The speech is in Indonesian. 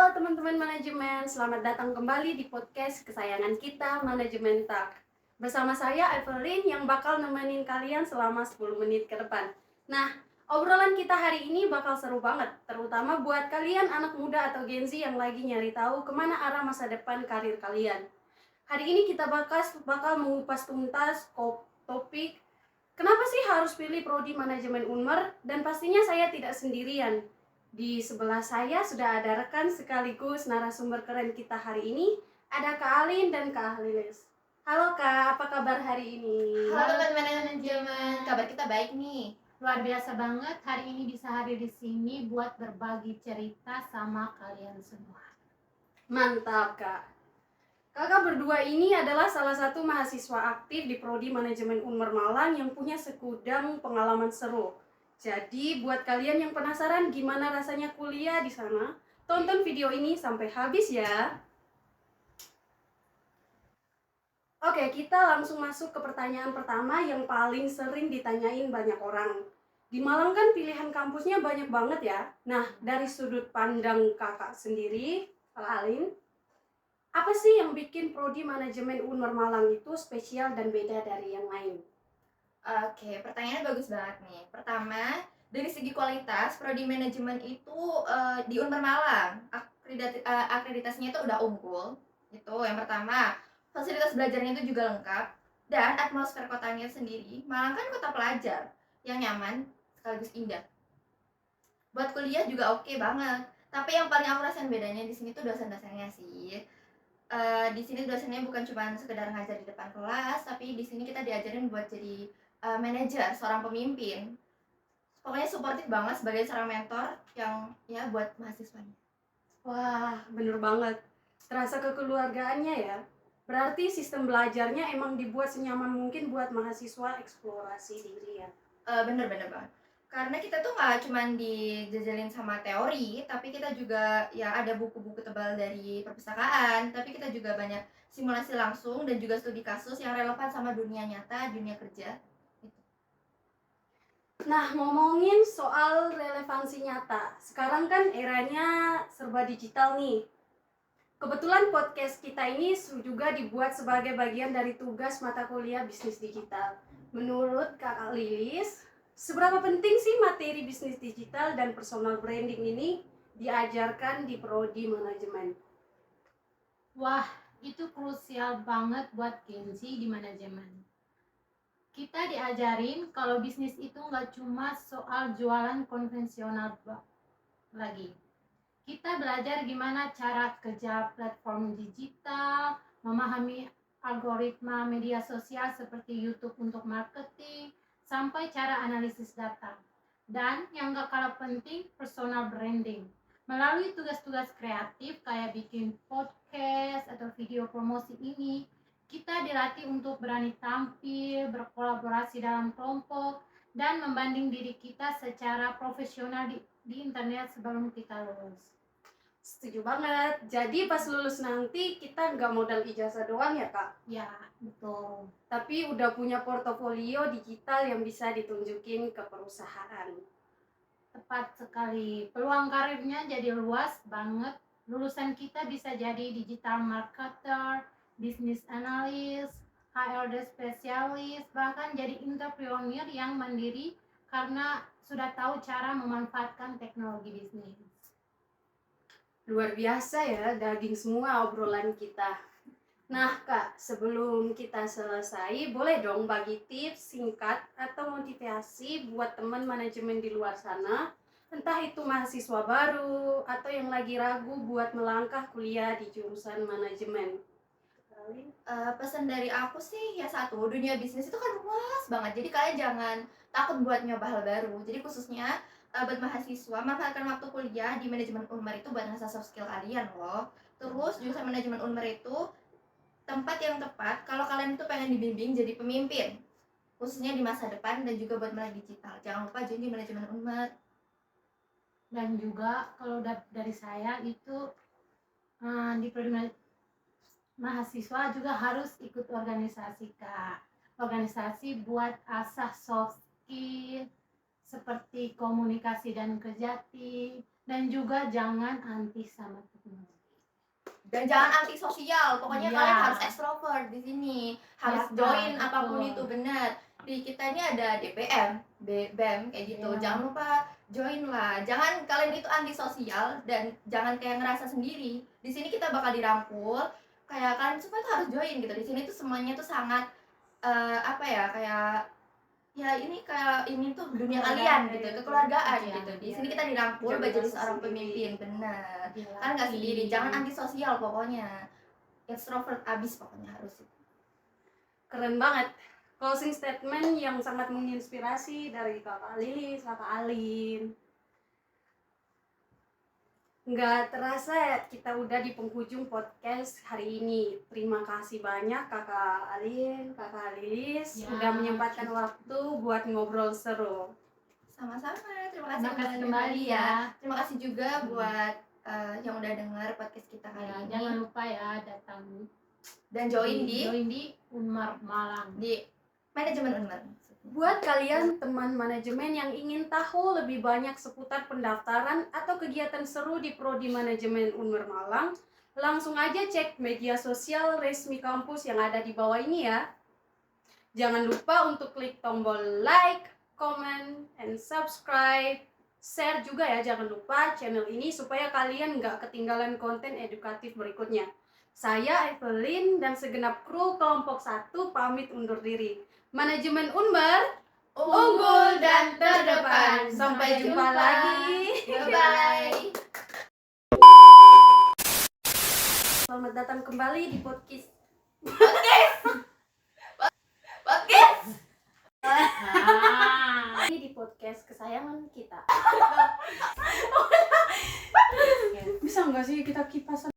Halo teman-teman manajemen, selamat datang kembali di podcast kesayangan kita, Manajemen Talk. Bersama saya, Evelyn, yang bakal nemenin kalian selama 10 menit ke depan. Nah, obrolan kita hari ini bakal seru banget, terutama buat kalian anak muda atau Gen Z yang lagi nyari tahu kemana arah masa depan karir kalian. Hari ini kita bakal mengupas tuntas topik kenapa sih harus pilih prodi manajemen Unmer, dan pastinya saya tidak sendirian. Di sebelah saya sudah ada rekan sekaligus narasumber keren kita hari ini, ada Kak Alin dan Kak Lilis. Halo Kak, apa kabar hari ini? Halo teman-teman manajemen, kabar kita baik nih. Luar biasa banget hari ini bisa hadir di sini buat berbagi cerita sama kalian semua. Mantap Kak. Kakak berdua ini adalah salah satu mahasiswa aktif di Prodi Manajemen Unmer Malang yang punya segudang pengalaman seru. Jadi buat kalian yang penasaran gimana rasanya kuliah di sana, tonton video ini sampai habis ya. Oke, kita langsung masuk ke pertanyaan pertama yang paling sering ditanyain banyak orang. Di Malang kan pilihan kampusnya banyak banget ya. Nah, dari sudut pandang kakak sendiri, Kak Alin, apa sih yang bikin Prodi Manajemen Unmer Malang itu spesial dan beda dari yang lain? Oke, pertanyaannya bagus banget nih. Pertama, dari segi kualitas, prodi manajemen itu di Unpar Malang, akreditasinya itu udah unggul. Itu yang pertama. Fasilitas belajarnya itu juga lengkap. Dan atmosfer kotanya sendiri, Malang kan kota pelajar yang nyaman sekaligus indah. Buat kuliah juga oke banget. Tapi yang paling aku rasain bedanya di sini tuh dosen-dosennya sih. Di sini dosennya bukan cuma sekedar ngajar di depan kelas, tapi di sini kita diajarin buat jadi manajer, seorang pemimpin. Pokoknya suportif banget sebagai seorang mentor yang ya buat mahasiswanya. Wah, bener banget. Terasa kekeluargaannya ya. Berarti sistem belajarnya emang dibuat senyaman mungkin buat mahasiswa eksplorasi diri ya. Bener-bener banget. Karena kita tuh nggak cuma dijajalin sama teori, tapi kita juga ya ada buku-buku tebal dari perpustakaan, tapi kita juga banyak simulasi langsung dan juga studi kasus yang relevan sama dunia nyata, dunia kerja. Nah, ngomongin soal relevansi nyata, sekarang kan eranya serba digital nih. Kebetulan podcast kita ini juga dibuat sebagai bagian dari tugas mata kuliah bisnis digital. Menurut Kak Lilis, seberapa penting sih materi bisnis digital dan personal branding ini diajarkan di prodi manajemen? Wah, itu krusial banget buat Gen Z di manajemen. Kita diajarin kalau bisnis itu nggak cuma soal jualan konvensional lagi. Kita belajar gimana cara kerja platform digital, memahami algoritma media sosial seperti YouTube untuk marketing, sampai cara analisis data. Dan yang gak kalah penting, personal branding. Melalui tugas-tugas kreatif kayak bikin podcast atau video promosi ini, kita dilatih untuk berani tampil, berkolaborasi dalam kelompok, dan membanding diri kita secara profesional di internet sebelum kita lulus. Setuju banget. Jadi pas lulus nanti kita nggak modal ijazah doang ya Kak? Ya, betul. Tapi udah punya portofolio digital yang bisa ditunjukin ke perusahaan. Tepat sekali. Peluang karirnya jadi luas banget. Lulusan kita bisa jadi digital marketer, business analyst, HRD spesialis, bahkan jadi entrepreneur yang mandiri karena sudah tahu cara memanfaatkan teknologi bisnis. Luar biasa ya, daging semua obrolan kita. Nah Kak, sebelum kita selesai, boleh dong bagi tips singkat atau motivasi buat teman manajemen di luar sana, entah itu mahasiswa baru atau yang lagi ragu buat melangkah kuliah di jurusan manajemen. Pesan dari aku sih ya satu, dunia bisnis itu kan luas banget. Jadi kalian jangan takut buat nyoba hal baru. Jadi khususnya buat mahasiswa, manfaatkan waktu kuliah di manajemen Unmer itu buat ngasah soft skill kalian loh. Terus jurusan manajemen Unmer itu tempat yang tepat kalau kalian itu pengen dibimbing jadi pemimpin, khususnya di masa depan dan juga buat melek digital. Jangan lupa join di manajemen Unmer. Dan juga kalau dari saya itu di mahasiswa juga harus ikut organisasi Kak. Organisasi buat asah soft skill seperti komunikasi dan kerja tim, dan juga jangan anti sama teknologi. Dan jangan antisosial, pokoknya Iya. kalian harus ekstrovert di sini, harus Ya, join betul. apapun itu, benar. Di kita ini ada DPM, BEM kayak gitu. Iya. Jangan lupa join lah. Jangan kalian itu antisosial dan jangan kayak ngerasa sendiri. Di sini kita bakal dirangkul, kayak kalian semua tuh harus join gitu. Di sini tuh semuanya tuh sangat apa ya, kayak ya ini kayak ini tuh dunia kalian gitu, kekeluargaan Iya, gitu. Di iya. sini kita dirangkul Jangan buat jadi merasa seorang sendiri. pemimpin, benar. Iya. Kan nggak sendiri, jangan antisosial pokoknya. Extrovert abis pokoknya harus. Keren banget. Closing statement yang sangat menginspirasi dari Kakak Lilis, Kakak Alin. Nggak terasa ya, kita udah di penghujung podcast hari ini. Terima kasih banyak Kakak Alin, Kakak Lilis Ya. udah menyempatkan waktu buat ngobrol seru. Sama-sama, terima Terima kasih kasih kembali ya. ya. Terima kasih juga buat yang udah dengar podcast kita kali Ya, ini. jangan lupa ya datang Dan join di Unmar Malang. manajemen Unmar. Buat kalian teman manajemen yang ingin tahu lebih banyak seputar pendaftaran atau kegiatan seru di Prodi Manajemen Unmar Malang, langsung aja cek media sosial resmi kampus yang ada di bawah ini ya. Jangan lupa untuk klik tombol like, comment, and subscribe. Share juga ya, jangan lupa channel ini supaya kalian nggak ketinggalan konten edukatif berikutnya. Saya Evelyn dan segenap kru kelompok 1 pamit undur diri. Manajemen Unmar, unggul dan terdepan. Sampai jumpa lagi. Bye-bye. Selamat datang kembali di podcast. Podcast. Di podcast kesayangan kita. Bisa nggak sih kita kipas